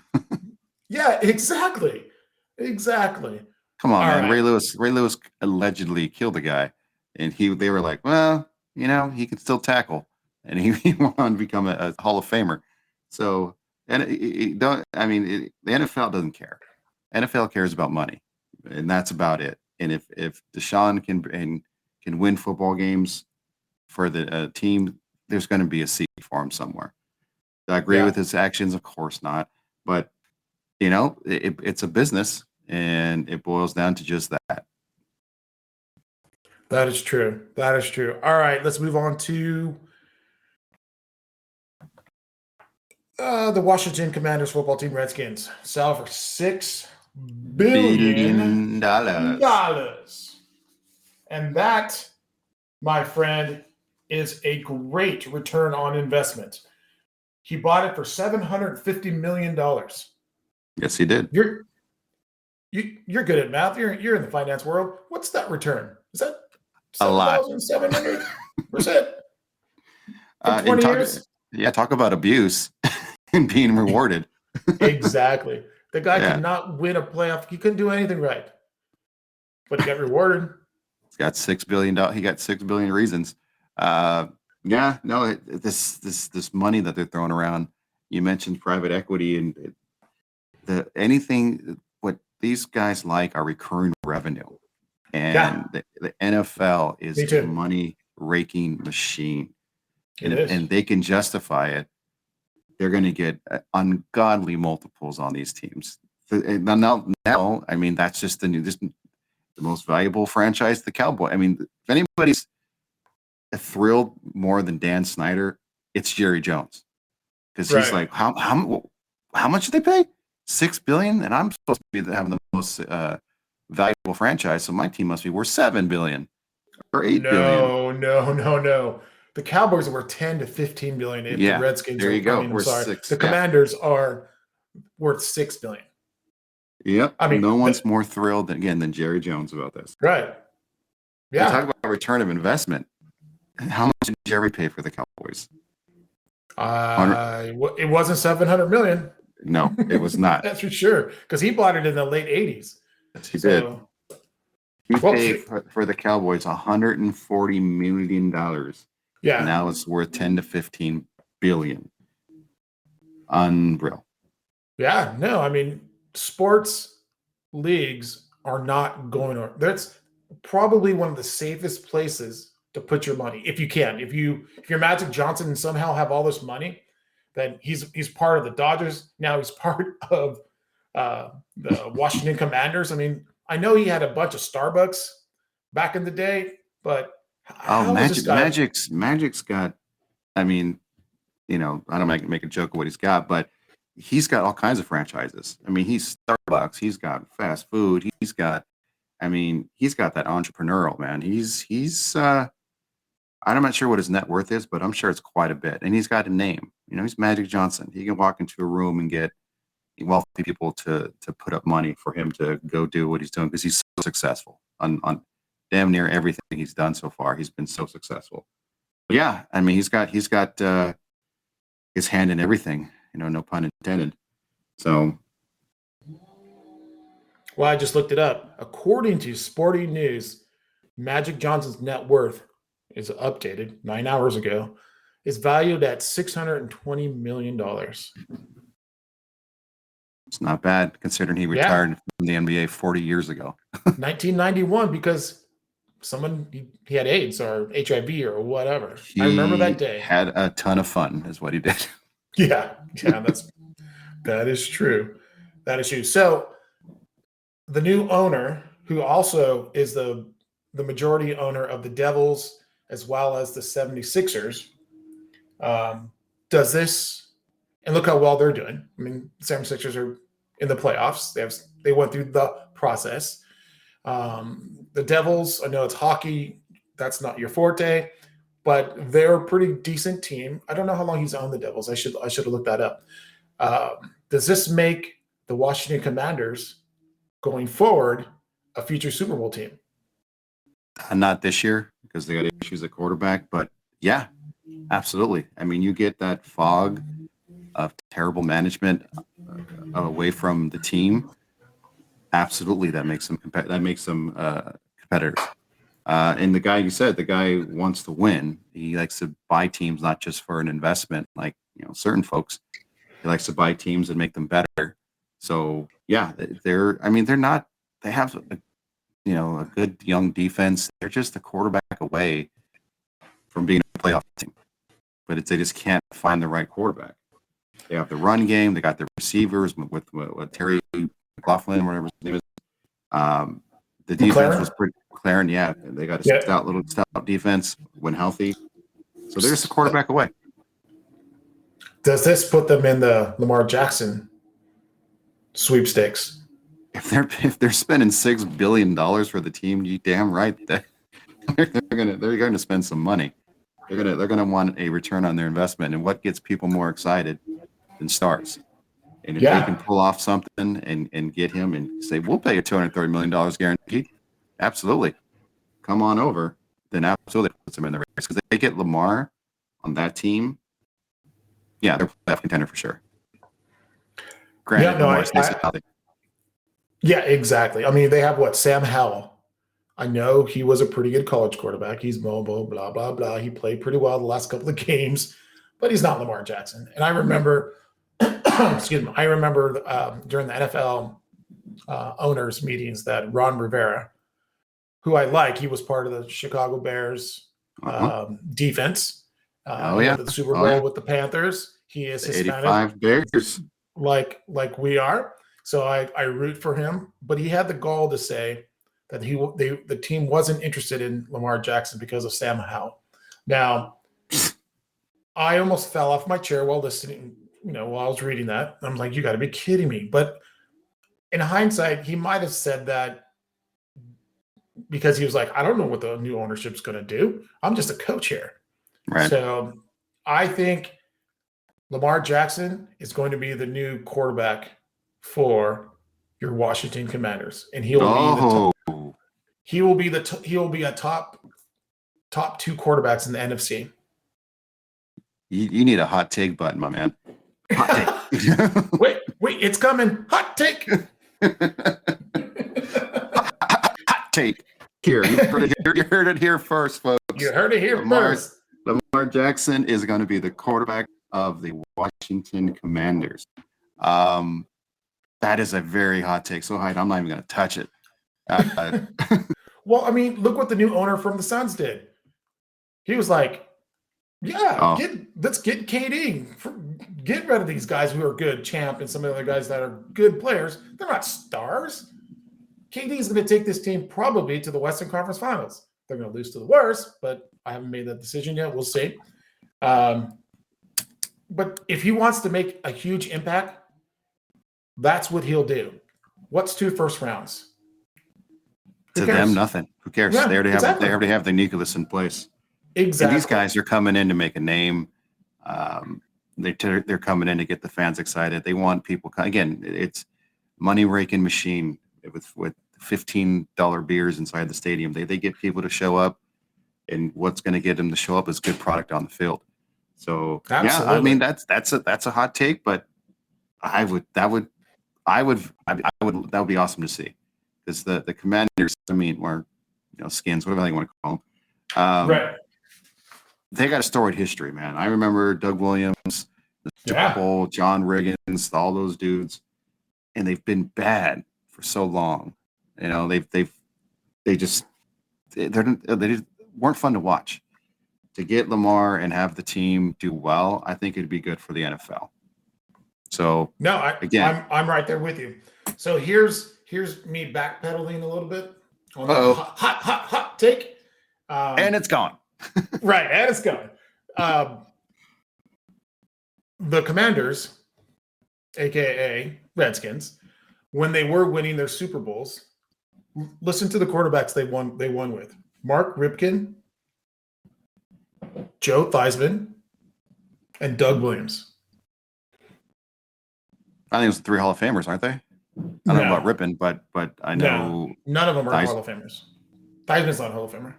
Yeah, exactly. Come on, man. Right. Ray Lewis allegedly killed a guy, and they were like, well, you know, he can still tackle, and he went on to become a Hall of Famer. So, and the NFL doesn't care. NFL cares about money, and that's about it. And if Deshaun can win football games for the team, there's going to be a seat for him somewhere. Do I agree with his actions? Of course not. But you know, it's a business. And it boils down to just that. That is true. All right, let's move on to the Washington Commanders football team, Redskins. Sell for $6 billion. And that, my friend, is a great return on investment. He bought it for $750 million. Yes, he did. You're good at math. You're in the finance world. What's that return? Is that a lot? 700%. 20 years? Yeah, talk about abuse and being rewarded. Exactly. The guy could not win a playoff. He couldn't do anything right, but he got rewarded. He's got $6 billion. He got $6 billion reasons. This money that they're throwing around. You mentioned private equity and anything. These guys like are recurring revenue, and the NFL is a money raking machine, and they can justify it. They're going to get ungodly multiples on these teams. Now, I mean, that's just the most valuable franchise, the Cowboy. I mean, if anybody's thrilled more than Dan Snyder, it's Jerry Jones, because he's like, how much did they pay? $6 billion, and I'm supposed to be having the most valuable franchise, so my team must be worth $7 billion or $8 billion. No. The Cowboys are worth 10 to 15 billion. If the Redskins there you go. I'm sorry. The Commanders are worth $6 billion. Yep. I mean, no one's more thrilled than Jerry Jones about this. Right. Yeah. Talk about return of investment. How much did Jerry pay for the Cowboys? It wasn't 700 million. No, it was not. That's for sure, because he bought it in the late 80s. Yes, he did. He paid for the Cowboys $140 million. Yeah. And now it's worth 10 to 15 billion. Unreal. Yeah, no, I mean, sports leagues are not going on. probably one of the safest places to put your money if you can. If you're Magic Johnson and somehow have all this money, then he's part of the Dodgers. Now he's part of the Washington Commanders. I mean, I know he had a bunch of Starbucks back in the day, but how is this guy? Magic's got. I mean, I don't make a joke of what he's got, but he's got all kinds of franchises. I mean, he's Starbucks. He's got fast food. He's got that entrepreneurial, man. I'm not sure what his net worth is, but I'm sure it's quite a bit. And he's got a name. He's Magic Johnson. He can walk into a room and get wealthy people to put up money for him to go do what he's doing because he's so successful on damn near everything he's done so far. He's been so successful. But yeah, I mean, he's got his hand in everything. No pun intended. So. Well, I just looked it up. According to Sporting News, Magic Johnson's net worth is updated 9 hours ago. Is valued at $620 million. It's not bad considering he retired from the NBA 40 years ago. 1991, because he had AIDS or HIV or whatever. I remember that day. Had a ton of fun, is what he did. Yeah, that is true. That is true. So the new owner, who also is the majority owner of the Devils as well as the 76ers, does this, and look how well they're doing. I mean, the 76ers are in the playoffs. They went through the process. The Devils, I know it's hockey. That's not your forte, but they're a pretty decent team. I don't know how long he's owned the Devils. I should have looked that up. Does this make the Washington Commanders going forward a future Super Bowl team? Not this year because they got issues at quarterback, but yeah, absolutely. I mean, you get that fog of terrible management away from the team. Absolutely, that makes them competitors. And the guy wants to win. He likes to buy teams not just for an investment, like certain folks. He likes to buy teams and make them better. So yeah, they have a good young defense. They're just a quarterback away from being a playoff team, but they just can't find the right quarterback. They have the run game. They got the receivers with Terry McLaughlin, whatever his name is. The defense was pretty McLaren. Yeah, they got a stout defense when healthy. So they're just a quarterback away. Does this put them in the Lamar Jackson sweepstakes? If they're spending $6 billion for the team, you damn right that they're going to spend some money. They're going to want a return on their investment. And what gets people more excited than stars? And if they can pull off something and get him and say, we'll pay you $230 million guaranteed, absolutely, come on over, then absolutely puts them in the race. Because if they get Lamar on that team, yeah, they're a playoff contender for sure. Granted, yeah, exactly. I mean, they have Sam Howell. I know he was a pretty good college quarterback. He's mobile, blah, blah, blah. He played pretty well the last couple of games, but he's not Lamar Jackson. And I remember, during the NFL owners meetings that Ron Rivera, who I like, he was part of the Chicago Bears defense. The Super Bowl with the Panthers. He is Hispanic. 85 Bears. Like we are. So I root for him, but he had the gall to say that the team wasn't interested in Lamar Jackson because of Sam Howell. Now, I almost fell off my chair while listening, while I was reading that. I'm like, you got to be kidding me. But in hindsight, he might have said that because he was like, I don't know what the new ownership's going to do. I'm just a coach here. Right. So I think Lamar Jackson is going to be the new quarterback for your Washington Commanders, and he will be a top two quarterbacks in the NFC. You need a hot take button, my man. Hot take. wait, it's coming. Hot take. Hot take. Here, you heard it here first, folks. You heard it here first. Lamar Jackson is going to be the quarterback of the Washington Commanders. That is a very hot take. So hot, I'm not even going to touch it. Well, I mean, look what the new owner from the Suns did. He was like, yeah, let's get KD. Get rid of these guys who are good, Champ, and some of the other guys that are good players. They're not stars. KD is going to take this team probably to the Western Conference Finals. They're going to lose to the worst, but I haven't made that decision yet. We'll see. But if he wants to make a huge impact, that's what he'll do. What's 2 first rounds? To them, nothing. Who cares? Yeah, they already exactly. have the nucleus in place. Exactly. And these guys are coming in to make a name. They're coming in to get the fans excited. They want people. Again, it's money raking machine with $15 beers inside the stadium. They get people to show up, and what's going to get them to show up is good product on the field. So Absolutely. yeah, I mean that's a hot take, but that would be awesome to see, because the Commanders, I mean, or Skins, whatever you want to call them, right. They got a storied history, man. I remember Doug Williams, John Riggins, all those dudes, and they've been bad for so long. They just weren't fun to watch. To get Lamar and have the team do well, I think it'd be good for the NFL. So no, I'm right there with you. So here's me backpedaling a little bit on the hot take, and it's gone. Right, and it's gone. The Commanders, aka Redskins, when they were winning their Super Bowls, listen to the quarterbacks they won with: Mark Ripken, Joe Theismann, and Doug Williams. I think it was 3 Hall of Famers, aren't they? I don't know about Ripken, but I know none of them are Hall of Famers. Theismann's not a Hall of Famer.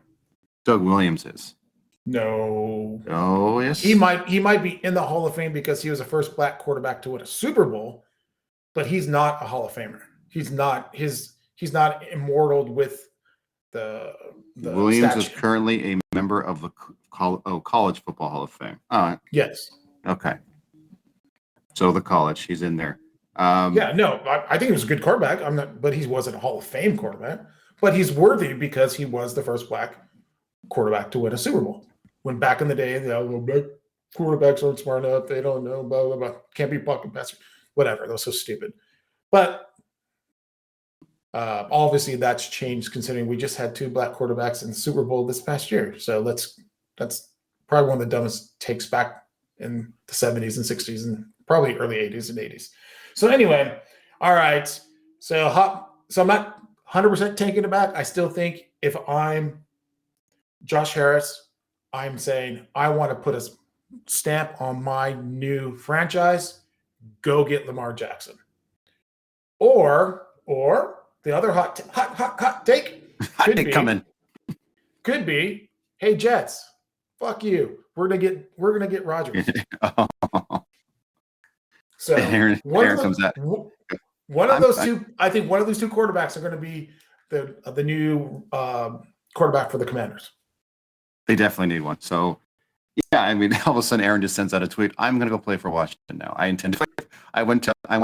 Doug Williams is. No. Oh yes. He might be in the Hall of Fame because he was the first black quarterback to win a Super Bowl, but he's not a Hall of Famer. He's not immortal with the Williams statue. is currently a member of the College Football Hall of Fame. All right. Yes. Okay. So the college, he's in there. I think he was a good quarterback. But he wasn't a Hall of Fame quarterback. But he's worthy because he was the first black quarterback to win a Super Bowl. When back in the day, black quarterbacks aren't smart enough, they don't know, blah, blah, blah. Can't be pocket passer. Whatever, they're so stupid. But obviously that's changed, considering we just had 2 black quarterbacks in the Super Bowl this past year. So that's probably one of the dumbest takes back in the 70s and 60s and probably early 80s and 80s. So anyway, all right. So I'm not 100% taking it back. I still think if I'm Josh Harris, I'm saying I want to put a stamp on my new franchise. Go get Lamar Jackson. Or the other hot take could be, hey Jets, fuck you. We're gonna get Rodgers. So Aaron comes out. One of those two, I think one of these 2 quarterbacks are going to be the new quarterback for the Commanders. They definitely need one. So, yeah, I mean, all of a sudden, Aaron just sends out a tweet. I'm going to go play for Washington now. I intend to play. I went on a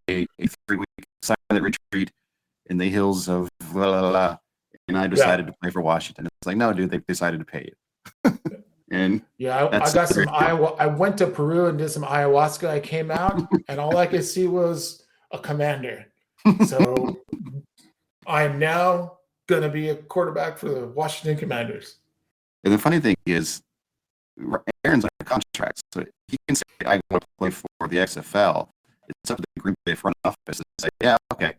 3-week silent retreat in the hills of blah, blah, blah, and I decided to play for Washington. It's like, no, dude, they decided to pay you. And I got some I went to Peru and did some ayahuasca. I came out, and all I could see was a commander. So I am now going to be a quarterback for the Washington Commanders. And the funny thing is, Aaron's on a contract, so he can say, I want to play for the XFL. It's up to the Green Bay front office to say, yeah, okay,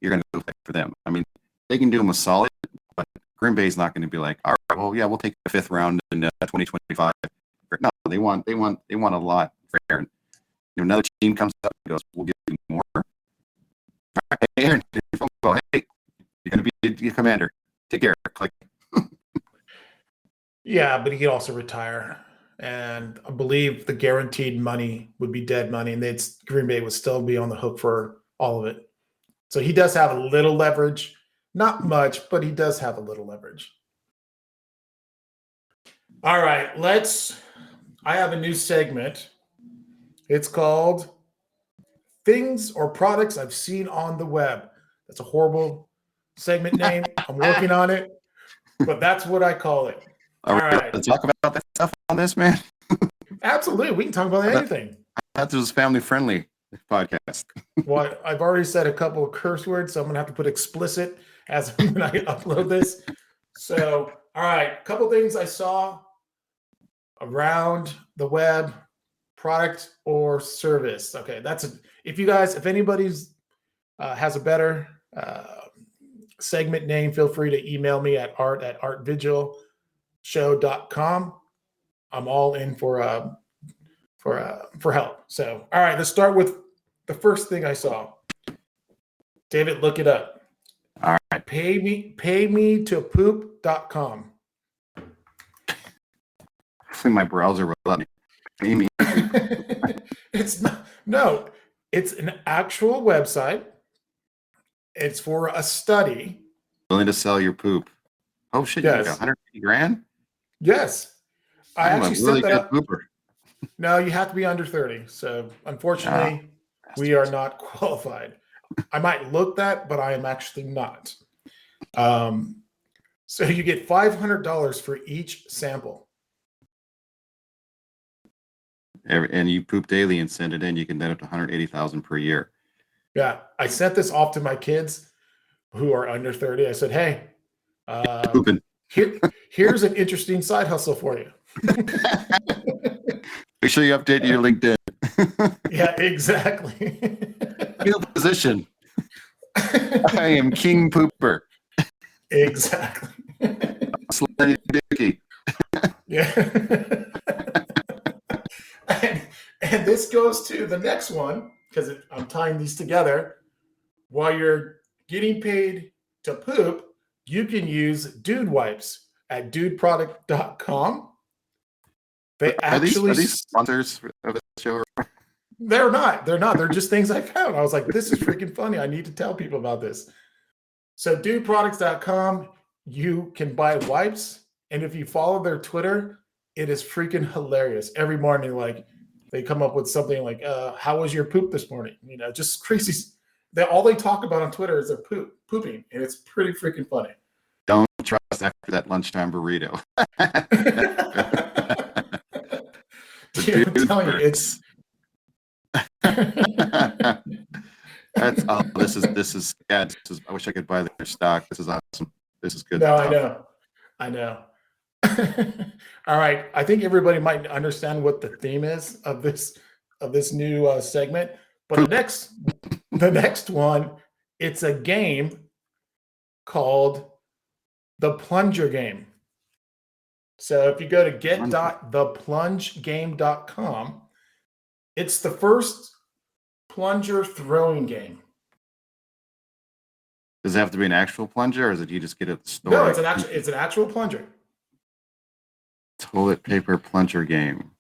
you're going to go play for them. I mean, they can do him a solid, but Green Bay's not going to be like, all right, well, yeah, we'll take the 5th round in 2025. No, they want a lot for Aaron. Another team comes up and goes, we'll give you more. All right, hey, Aaron, hey, you're going to be the commander. Take care. Click. Yeah, but he could also retire. And I believe the guaranteed money would be dead money, and Green Bay would still be on the hook for all of it. So he does have a little leverage. Not much, but he does have a little leverage. All right, I have a new segment. It's called Things or Products I've Seen on the Web. That's a horrible segment name. I'm working on it, but that's what I call it. All All right. right. Let's talk about that stuff on this, man. Absolutely. We can talk about anything. I thought this was family friendly podcast. Well, I've already said a couple of curse words, so I'm going to have to put explicit as when I upload this. So, all right. A couple things I saw around the web, product or service. Okay. If anybody's has a better segment name, feel free to email me at art@artvigilshow.com. I'm all in for help. So, all right, let's start with the first thing I saw. David, look it up. All right. Pay me to poop.com. I think my browser will let me. Pay me. It's an actual website. It's for a study. Willing to sell your poop. Oh shit! Yes. You got 150 grand. Yes. I I'm actually a really set that good up. pooper. No, you have to be under 30. So unfortunately, we are not qualified. I might look that, but I am actually not. So you get $500 for each sample. And you poop daily and send it in. You can net up to 180,000 per year. Yeah, I sent this off to my kids who are under 30. I said, hey, Pooping. here's an interesting side hustle for you. Make sure you update your LinkedIn. Yeah, exactly. Field position. I am King Pooper. Exactly. Slendy Dicky. Yeah. and this goes to the next one because I'm tying these together. While you're getting paid to poop, you can use dude wipes at dudeproduct.com. Are these sponsors of the show? They're not. They're just things I found. I was like, this is freaking funny. I need to tell people about this. So dudeproducts.com, you can buy wipes. And if you follow their Twitter, it is freaking hilarious. Every morning, like they come up with something like, how was your poop this morning? Just crazy. All they talk about on Twitter is their pooping. And it's pretty freaking funny. Don't trust after that lunchtime burrito. Dude, I'm telling you, it's That's this is I wish I could buy their stock. This is awesome. This is good. No, stuff. I know. All right. I think everybody might understand what the theme is of this new segment. But the next one, it's a game called the Plunger Game. So if you go to get.theplungegame.com, it's the first plunger throwing game. Does it have to be an actual plunger, or is it you just get it at the store? No, it's an actual plunger. Toilet paper plunger game.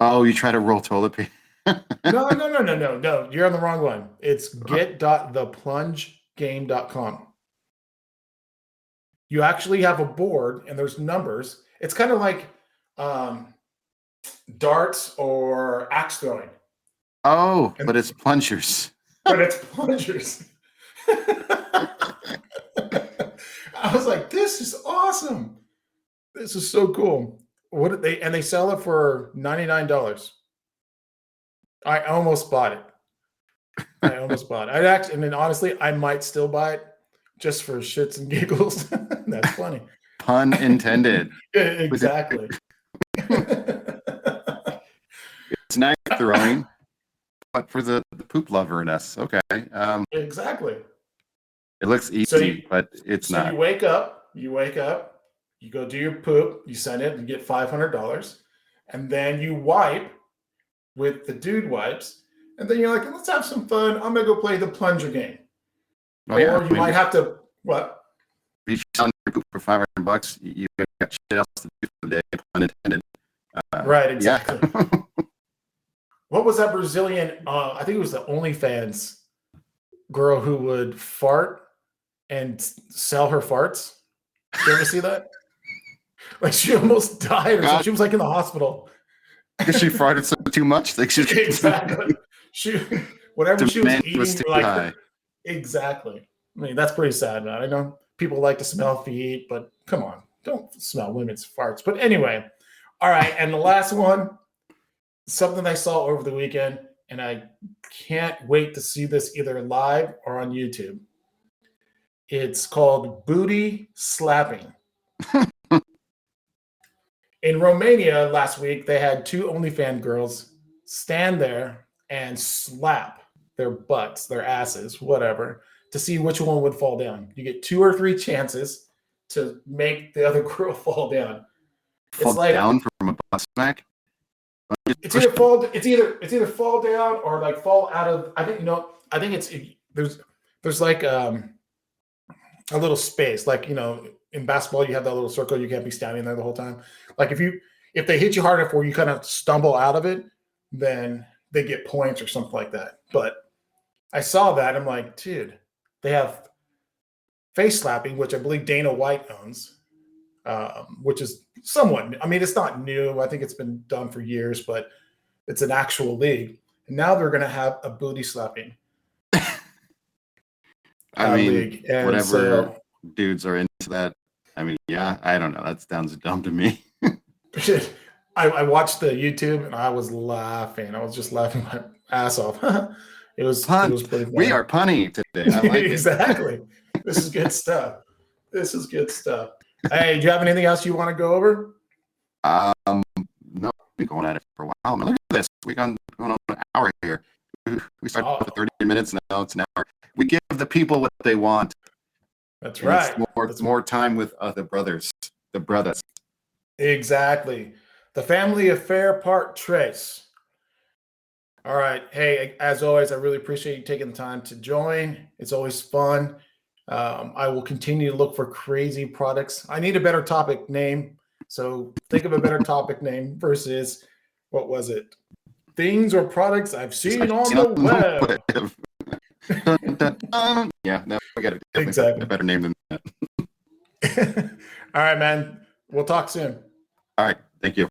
Oh, you try to roll toilet paper? No. You're on the wrong one. It's get.theplungegame.com. You actually have a board and there's numbers. It's kind of like darts or axe throwing. Oh, but it's plungers. But it's plungers. I was like, this is awesome. This is so cool. They sell it for $99. I almost bought it. Honestly, I might still buy it just for shits and giggles. That's funny. Pun intended. Exactly. It's knife throwing, but for the poop lover in us. Okay. Exactly. It looks easy, but it's not. You wake up, you go do your poop, you send it, and get $500, and then you wipe with the dude wipes, and then you're like, let's have some fun. I'm gonna go play the plunger game. Oh, yeah. Or you might have to what? If you selling your poop for $500, you got shit else to do for the day. Pun intended. Right, exactly. Yeah. What was that Brazilian? I think it was the OnlyFans girl who would fart and sell her farts. Did you ever see that? Like she almost died, or something. She was like in the hospital. Because she farted so too much. Like she Exactly. Whatever she was eating, was too like high. exactly. I mean, that's pretty sad, man. I know people like to smell feet, but come on, don't smell women's farts. But anyway, all right. And the last one, something I saw over the weekend, and I can't wait to see this either live or on YouTube. It's called booty slapping. In Romania last week, they had 2 OnlyFans girls stand there and slap their butts, their asses, whatever, to see which one would fall down. You get 2 or 3 chances to make the other girl fall down. Fall it's like down from a butt smack. It's either fall down or like fall out of. I think there's like a little space, like in basketball you have that little circle. You can't be standing there the whole time. Like if they hit you hard enough where you kind of stumble out of it, then they get points or something like that. But I saw that, I'm like, dude, they have face slapping, which I believe Dana White owns, which is somewhat. I mean, it's not new. I think it's been done for years, but it's an actual league. And now they're going to have a booty slapping. I mean, league. And whatever dudes are into that. I mean, yeah, I don't know. That sounds dumb to me. I watched the YouTube and I was laughing. I was just laughing my ass off. It was pretty funny. We are punny today. I like exactly. This is good stuff. Hey, do you have anything else you want to go over? No, we've been going at it for a while. Man, look at this. We're going on an hour here. We started with 30 minutes. Now it's an hour. We give the people what they want. That's right. It's more time with the brothers. The brothers. Exactly. The family affair part trace. All right. Hey, as always, I really appreciate you taking the time to join. It's always fun. I will continue to look for crazy products. I need a better topic name. So think of a better topic name versus, what was it? Things or products I've seen on the web. Yeah, no, we got exactly a better name than that. All right, man. We'll talk soon. All right. Thank you.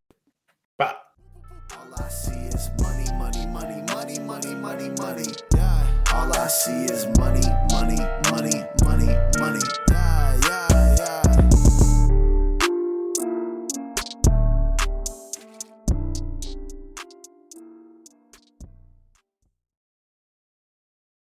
Bye. All I see is money, money, money, money, money, money, money. Yeah. All I see is money, money, money.